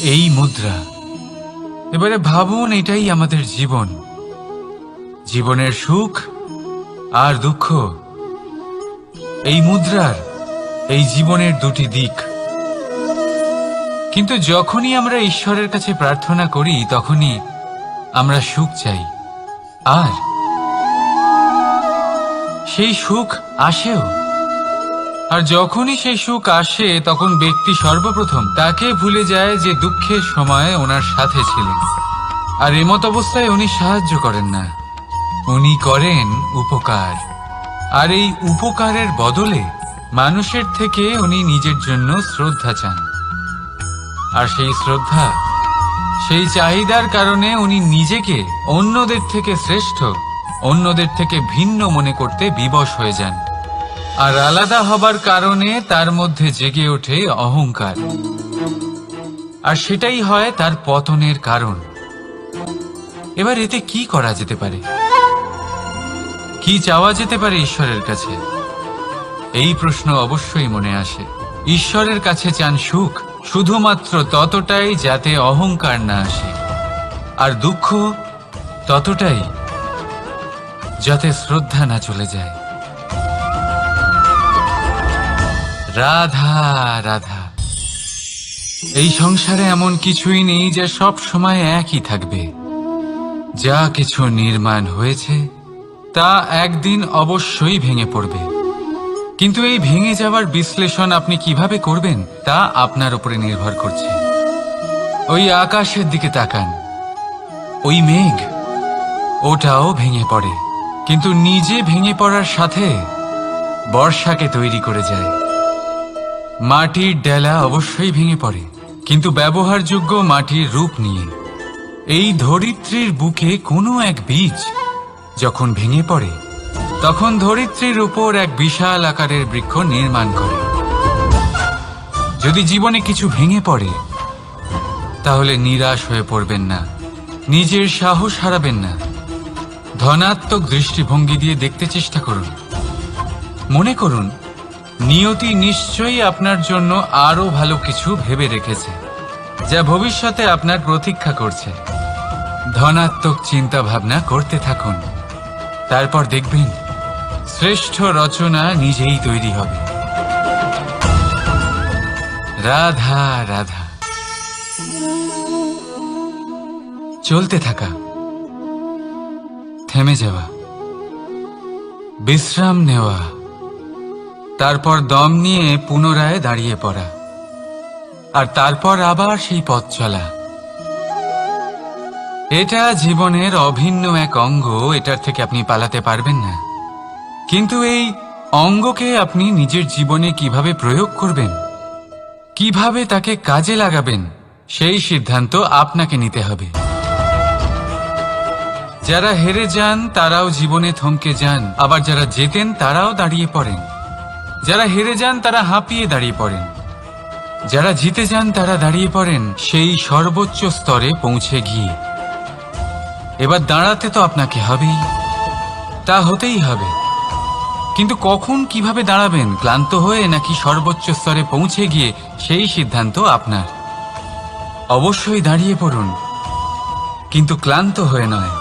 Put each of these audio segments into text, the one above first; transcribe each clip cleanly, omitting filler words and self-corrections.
এই মুদ্রা। এবারে ভাবুন, এটাই আমাদের জীবন, জীবনের সুখ আর দুঃখ। এই মুদ্রার, এই জীবনের দুটি দিক। কিন্তু যখনই আমরা ঈশ্বরের কাছে প্রার্থনা করি তখনই আমরা সুখ চাই, আর সেই সুখ আসেও। আর যখনই সেই সুখ আসে তখন ব্যক্তি সর্বপ্রথম তাকে ভুলে যায় যে দুঃখের সময় ওনার সাথে ছিলেন। আর এমত অবস্থায় উনি সাহায্য করেন না, উনি করেন উপকার। আর এই উপকারের বদলে মানুষের থেকে উনি নিজের জন্য শ্রদ্ধা চান। আর সেই শ্রদ্ধা, সেই চাহিদার কারণে উনি নিজেকে অন্যদের থেকে শ্রেষ্ঠ, অন্যদের থেকে ভিন্ন মনে করতে বিবশ হয়ে যান। আর আলাদা হবার কারণে তার মধ্যে জেগে ওঠে অহংকার, আর সেটাই হয় তার পতনের কারণ। এবার এতে কি করা যেতে পারে? কি চাওয়া যেতে পারে ঈশ্বরের কাছে? এই প্রশ্ন অবশ্যই মনে আসে। ঈশ্বরের কাছে চান সুখ, শুধুমাত্র ততটাই যাতে অহংকার না আসে, আর দুঃখ ততটাই যাতে শ্রদ্ধা না চলে যায়। রাধা রাধা। এই সংসারে এমন কিছুই নেই যা সব সময় একই থাকবে। যা কিছু নির্মাণ হয়েছে তা একদিন অবশ্যই ভেঙে পড়বে। কিন্তু এই ভেঙে যাওয়ার বিশ্লেষণ আপনি কিভাবে করবেন তা আপনার উপরে নির্ভর করছে। ওই আকাশের দিকে তাকান, ওই মেঘ, ওটাও ভেঙে পড়ে, কিন্তু নিজে ভেঙে পড়ার সাথে বর্ষাকে তৈরি করে যায়। মাটির ডেলা অবশ্যই ভেঙে পড়ে, কিন্তু ব্যবহারযোগ্য মাটির রূপ নিয়ে। এই ধরিত্রীর বুকে কোনো এক বীজ যখন ভেঙে পড়ে তখন ধরিত্রীর উপর এক বিশাল আকারের বৃক্ষ নির্মাণ করে। যদি জীবনে কিছু ভেঙে পড়ে তাহলে নিরাশ হয়ে পড়বেন না, নিজের সাহস হারাবেন না। ধনাত্মক দৃষ্টিভঙ্গি দিয়ে দেখতে চেষ্টা করুন। মনে করুন নিয়তি নিশ্চয়ই আপনার জন্য আরো ভালো কিছু ভেবে রেখেছে, যা ভবিষ্যতে আপনার প্রতীক্ষা করছে। ধনাত্মক চিন্তা ভাবনা করতে থাকুন, তারপর দেখবেন শ্রেষ্ঠ রচনা নিজেই তৈরি হবে। রাধা রাধা। চলতে থাকা, থেমে যাওয়া, বিশ্রাম নেওয়া, তারপর দম নিয়ে পুনরায় দাঁড়িয়ে পড়া, আর তারপর আবার সেই পথ চলা। এটা জীবনের অভিন্ন এক অঙ্গ, এটার থেকে আপনি পালাতে পারবেন না। কিন্তু এই অঙ্গকে আপনি নিজের জীবনে কিভাবে প্রয়োগ করবেন, কিভাবে তাকে কাজে লাগাবেন, সেই সিদ্ধান্ত আপনাকে নিতে হবে। যারা হেরে যান তারাও জীবনে থমকে যান, আবার যারা জেতেন তারাও দাঁড়িয়ে পড়েন। যারা হেরে যান তারা হাঁপিয়ে দাঁড়িয়ে পড়েন, যারা জিতে যান তারা দাঁড়িয়ে পড়েন সেই সর্বোচ্চ স্তরে পৌঁছে গিয়ে। এবার দাঁড়াতে তো আপনাকে হবেই, তা হতেই হবে। কিন্তু কখন কিভাবে দাঁড়াবেন, ক্লান্ত হয়ে নাকি সর্বোচ্চ স্তরে পৌঁছে গিয়ে, সেই সিদ্ধান্ত আপনার। অবশ্যই দাঁড়িয়ে পড়ুন, কিন্তু ক্লান্ত হয়ে নয়,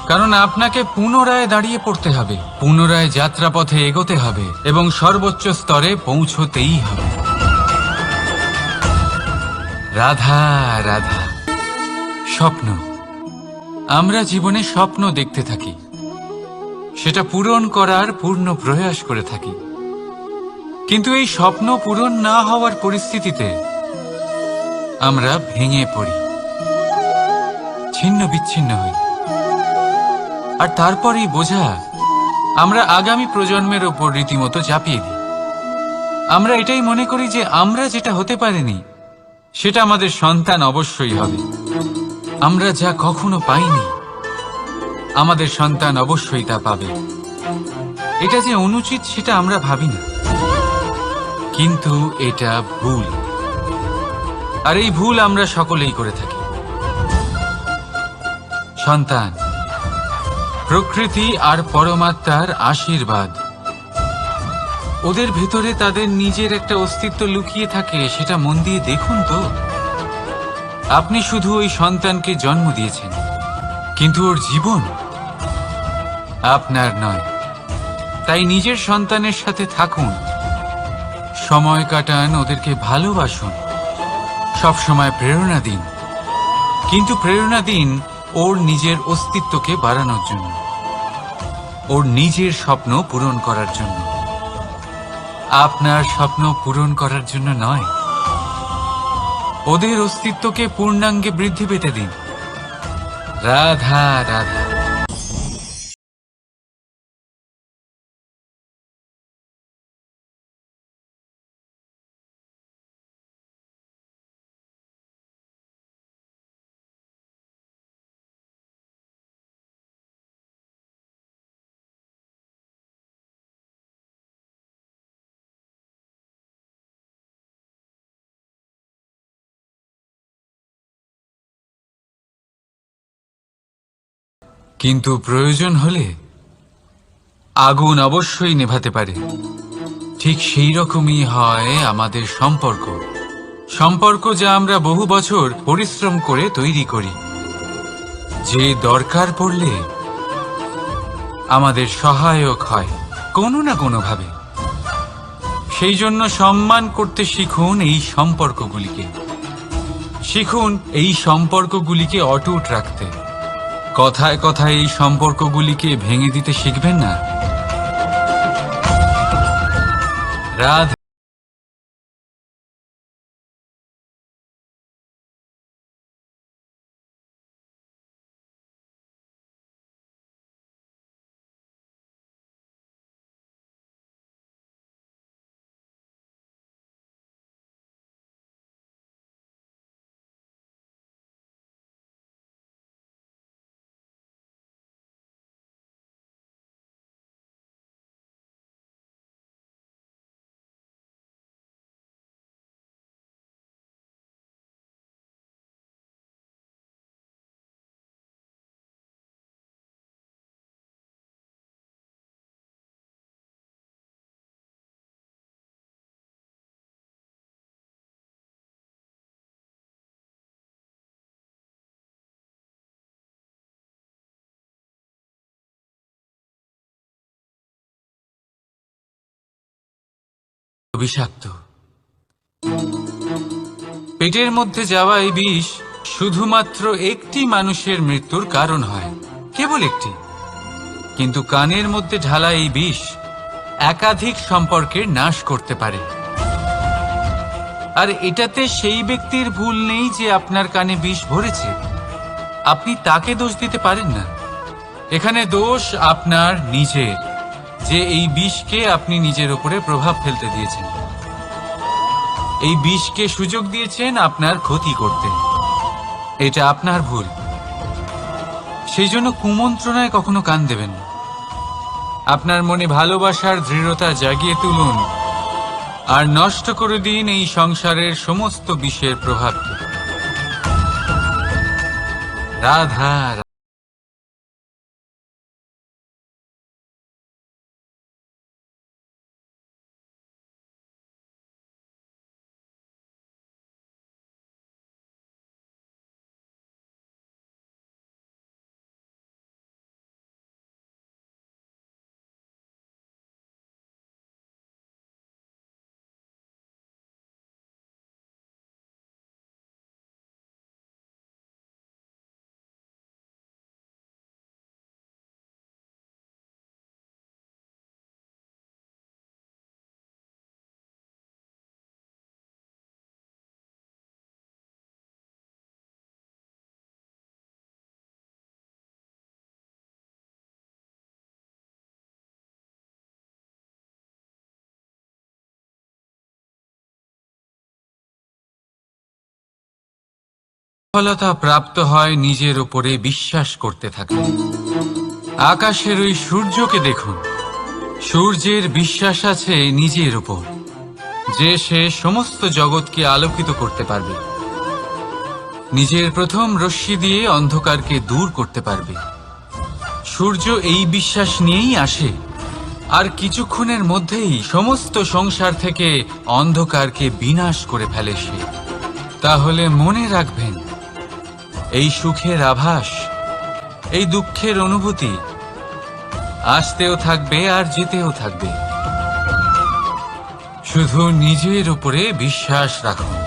কারণ আপনাকে পুনরায় দাঁড়িয়ে পড়তে হবে, পুনরায় যাত্রাপথে এগোতে হবে এবং সর্বোচ্চ স্তরে পৌঁছতেই হবে। রাধা রাধা। স্বপ্ন, আমরা জীবনে স্বপ্ন দেখতে থাকি, সেটা পূরণ করার পূর্ণ প্রয়াস করে থাকি। কিন্তু এই স্বপ্ন পূরণ না হওয়ার পরিস্থিতিতে আমরা ভেঙে পড়ি, ছিন্ন বিচ্ছিন্ন হই। আর তারপর এই বোঝা আমরা আগামী প্রজন্মের ওপর রীতিমতো চাপিয়ে দিই। আমরা এটাই মনে করি যে আমরা যেটা হতে পারিনি সেটা আমাদের সন্তান অবশ্যই হবে। আমরা যা কখনো পাইনি আমাদের সন্তান অবশ্যই তা পাবে। এটা যে অনুচিত সেটা আমরা ভাবি না, কিন্তু এটা ভুল। আর এই ভুল আমরা সকলেই করে থাকি। সন্তান প্রকৃতি আর পরমাত্মার আশীর্বাদ। ওদের ভেতরে তাদের নিজের একটা অস্তিত্ব লুকিয়ে থাকে, সেটা মন দিয়ে দেখুন তো। আপনি শুধু ওই সন্তানকে জন্ম দিয়েছেন, কিন্তু ওর জীবন আপনার নয়। তাই নিজের সন্তানের সাথে থাকুন, সময় কাটান, ওদেরকে ভালোবাসুন, সবসময় প্রেরণা দিন, কিন্তু প্রেরণা দিন ওর নিজের অস্তিত্বকে বাড়ানোর জন্য, ওর নিজের স্বপ্ন পূরণ করার জন্য, আপনার স্বপ্ন পূরণ করার জন্য নয়। ওদের অস্তিত্বকে পূর্ণাঙ্গে বৃদ্ধি পেতে দিন। রাধা রাধা। কিন্তু প্রয়োজন হলে আগুন অবশ্যই নেভাতে পারে। ঠিক সেই রকমই হয় আমাদের সম্পর্ক, সম্পর্ক যা আমরা বহু বছর পরিশ্রম করে তৈরি করি, যে দরকার পড়লে আমাদের সহায়ক হয় কোনো না কোনোভাবে। সেই জন্য সম্মান করতে শিখুন এই সম্পর্কগুলিকে, শিখুন এই সম্পর্কগুলিকে অটুট রাখতে। কথায় কথায় এই সম্পর্কগুলিকে ভেঙে দিতে শিখবেন না। রাধা। বিষাক্ত পেটের মধ্যে যাওয়া এই বিষ শুধুমাত্র একটি মানুষের মৃত্যুর কারণ হয়, কেবল একটি। কিন্তু কানের মধ্যে ঢালা এই বিষ একাধিক সম্পর্কের নাশ করতে পারে। আর এটাতে সেই ব্যক্তির ভুল নেই যে আপনার কানে বিষ ভরেছে, আপনি তাকে দোষ দিতে পারেন না। এখানে দোষ আপনার নিজের, যে এই বিষকে আপনি নিজের উপরে প্রভাব ফেলতে দিয়েছেন, এই বিষকে সুযোগ দিয়েছেন আপনার ক্ষতি করতে। এটা আপনার ভুল। সেই জন্য কুমন্ত্রণায় কখনো কান দেবেন না। আপনার মনে ভালোবাসার দৃঢ়তা জাগিয়ে তুলুন আর নষ্ট করে দিন এই সংসারের সমস্ত বিষের প্রভাবকে। রাধা। সফলতা প্রাপ্ত হয় নিজের উপরে বিশ্বাস করতে থাকলে। আকাশের ওই সূর্যকে দেখুন, সূর্যের বিশ্বাস আছে নিজের উপর যে সে সমস্ত জগৎকে আলোকিত করতে পারবে, নিজের প্রথম রশ্মি দিয়ে অন্ধকারকে দূর করতে পারবে। সূর্য এই বিশ্বাস নিয়েই আসে, আর কিছুক্ষণের মধ্যেই সমস্ত সংসার থেকে অন্ধকারকে বিনাশ করে ফেলে সে। তাহলে মনে রাখবেন, এই সুখের আভাস, এই দুঃখের অনুভূতি আসতেও থাকবে আর যেতেও থাকবে। শুধু নিজের উপরে বিশ্বাস রাখুন,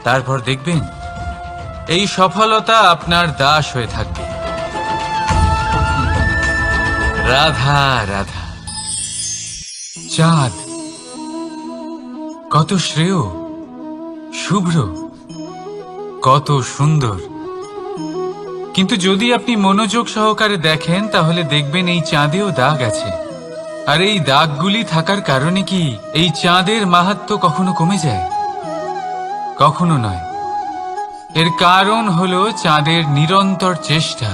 তারপর দেখবেন এই সফলতা আপনার দাস হয়ে থাকবে। রাধা রাধা। চাঁদ কত শ্রেয়, শুভ্র, কত সুন্দর, কিন্তু যদি আপনি মনোযোগ সহকারে দেখেন তাহলে দেখবেন এই চাঁদেও দাগ আছে। আর এই দাগগুলি থাকার কারণে কি এই চাঁদের মাহাত্ম্য কখনো কমে যায়? কখনো নয়। এর কারণ হলো চাঁদের নিরন্তর চেষ্টা।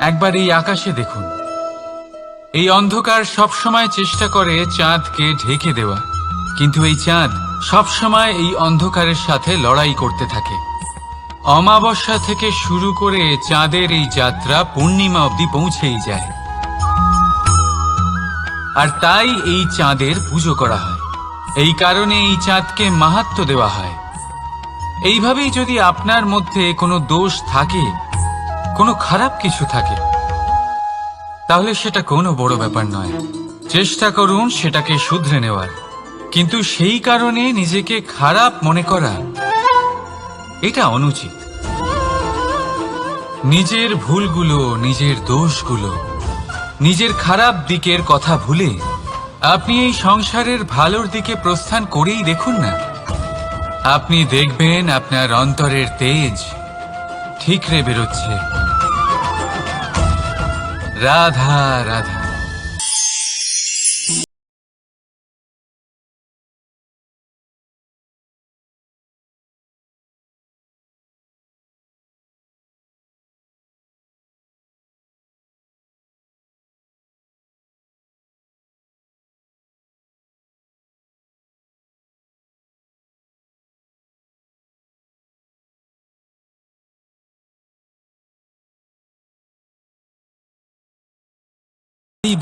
একবার এই আকাশে দেখুন, এই অন্ধকার সবসময় চেষ্টা করে চাঁদকে ঢেকে দেওয়া, কিন্তু এই চাঁদ সবসময় এই অন্ধকারের সাথে লড়াই করতে থাকে। অমাবস্যা থেকে শুরু করে চাঁদের এই যাত্রা পূর্ণিমা অবধি পৌঁছেই যায়। আর তাই এই চাঁদের পুজো করা হয়, এই কারণে এই চাঁদকে মাহাত্ম্য দেওয়া হয়। এইভাবেই যদি আপনার মধ্যে কোনো দোষ থাকে, কোনো খারাপ কিছু থাকে, তাহলে সেটা কোনো বড় ব্যাপার নয়। চেষ্টা করুন সেটাকে শুধরে নেওয়ার, কিন্তু সেই কারণে নিজেকে খারাপ মনে করা এটা অনুচিত। নিজের ভুলগুলো, নিজের দোষগুলো, নিজের খারাপ দিকের কথা ভুলে আপনি এই সংসারের ভালোর দিকে প্রস্থান করেই দেখুন না। আপনি দেখবেন আপনার অন্তরের তেজ ঠিকরে বেরোচ্ছে। রাধা রাধা।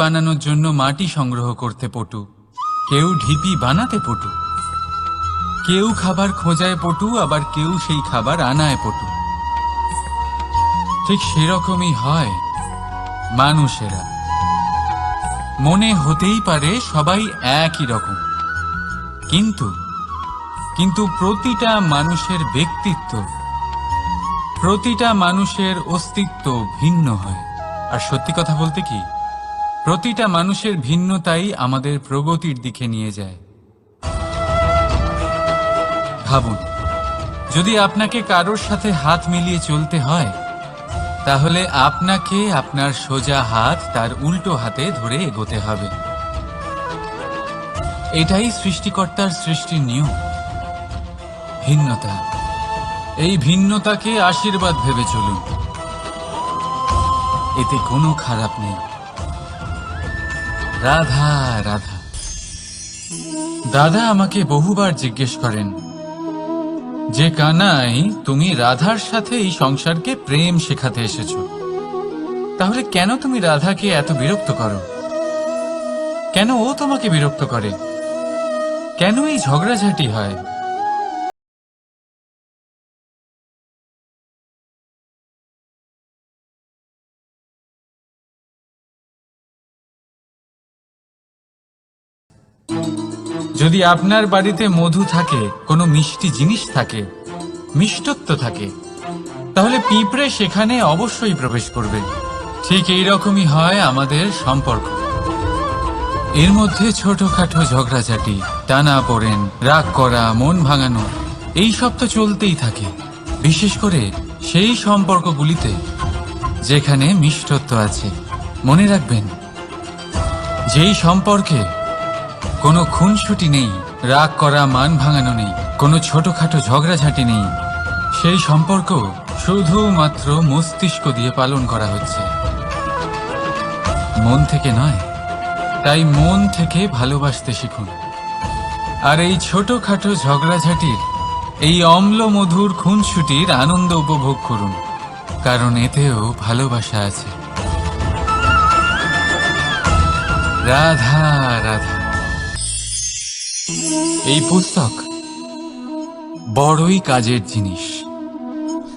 বানানোর জন্য মাটি সংগ্রহ করতে পটু, কেউ ঢিপি বানাতে পটু, কেউ খাবার খোঁজায় পটু, আবার কেউ সেই খাবার আনায় পটু। ঠিক সেরকমই হয় মানুষেরা। মনে হতেই পারে সবাই একই রকম, কিন্তু প্রতিটা মানুষের ব্যক্তিত্ব, প্রতিটা মানুষের অস্তিত্ব ভিন্ন হয়। আর সত্যি কথা বলতে কি, প্রতিটা মানুষের ভিন্নতাই আমাদের প্রগতির দিকে নিয়ে যায়। ভাবুন, যদি আপনাকে কারোর সাথে হাত মিলিয়ে চলতে হয়, তাহলে আপনাকে আপনার সোজা হাত তার উল্টো হাতে ধরে এগোতে হবে। এটাই সৃষ্টিকর্তার সৃষ্টির নিয়ম। ভিন্নতা, এই ভিন্নতাকে আশীর্বাদ ভেবে চলুন, এতে কোনো খারাপ নেই। রাধা রাধা। দাদা আমাকে বহুবার জিজ্ঞেস করেন যে কানাই, তুমি রাধার সাথে এই সংসারকে প্রেম শেখাতে এসেছো, তাহলে কেন তুমি রাধাকে এত বিরক্ত করো? কেন ও তোমাকে বিরক্ত করে? কেন এই ঝগড়াঝাটি হয়? যদি আপনার বাড়িতে মধু থাকে, কোনো মিষ্টি জিনিস থাকে, মিষ্টত্ব থাকে, তাহলে পিঁপড়ে সেখানে অবশ্যই প্রবেশ করবে। ঠিক এইরকমই হয় আমাদের সম্পর্ক। এর মধ্যে ছোটখাটো ঝগড়াঝাটি, টানা পড়েন, রাগ করা, মন ভাঙানো, এই সব তো চলতেই থাকে। বিশেষ করে সেই সম্পর্কগুলিতে যেখানে মিষ্টত্ব আছে। মনে রাখবেন, যেই সম্পর্কে কোনো খুনসুটি নেই, রাগ করা, মান ভাঙানো নেই, কোনো ছোটখাটো ঝগড়াঝাটি নেই, সেই সম্পর্ক শুধুমাত্র মস্তিষ্ক দিয়ে পালন করা হচ্ছে, মন থেকে নয়। তাই মন থেকে ভালোবাসতে শিখুন। আর এই ছোটখাটো ঝগড়াঝাটির, এই অম্ল মধুর খুনসুটির আনন্দ উপভোগ করুন, কারণ এতেও ভালোবাসা আছে। রাধা রাধা। এই পুস্তক বড়ই কাজের জিনিস।